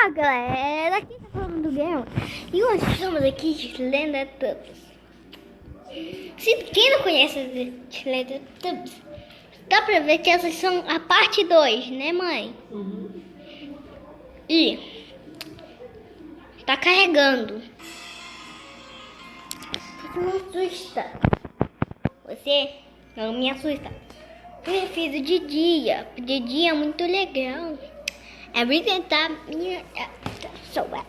Olá galera, aqui tá falando do Guerra e hoje estamos aqui de Teletubbies. Se quem não conhece os Teletubbies, dá pra ver que essas são a parte 2, né mãe? E tá carregando. Isso não assusta. Você não me assusta. Eu fiz de dia. De dia é muito legal. Everything time so well.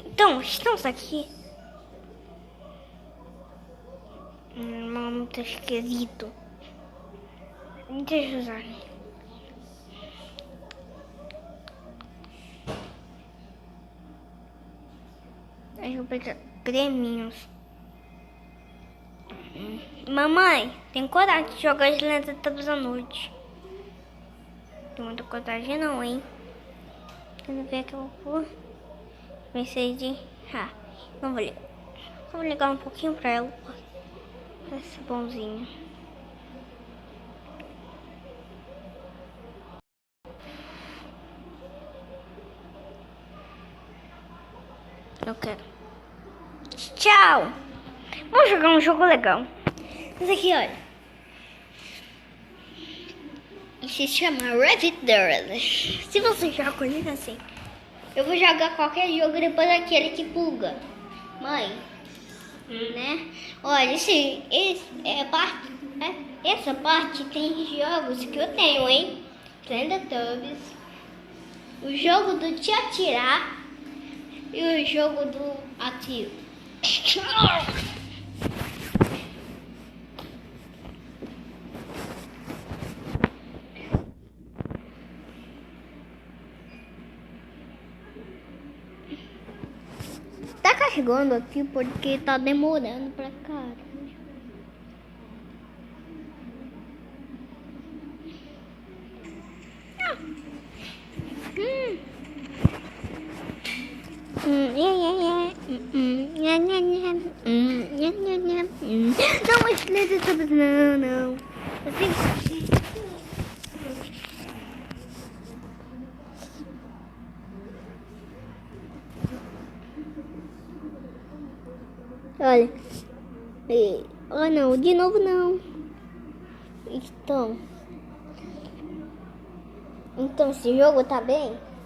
Então, estamos aqui. Muito esquisito. Deixa eu usar. Aí eu vou pegar creminhos. Mamãe, tem coragem de jogar as Teletubbies à noite? Tem muita coragem não, hein? Quero ver que eu vou. Pensei de... não vou ligar. Vou ligar um pouquinho pra ela. Parece bonzinho. Eu quero. Tchau! Vamos jogar um jogo legal. Esse aqui, olha. E se chama Rabbit. Se você já conhece assim, eu vou jogar qualquer jogo depois daquele que pulga. Mãe, né? Olha, essa parte tem jogos que eu tenho, hein? Teletubbies, o jogo do te atirar e o jogo do atiro. Tá carregando aqui porque tá demorando pra cá. Não, mas não. Olha. Oh não, de novo não. Então esse jogo tá bem?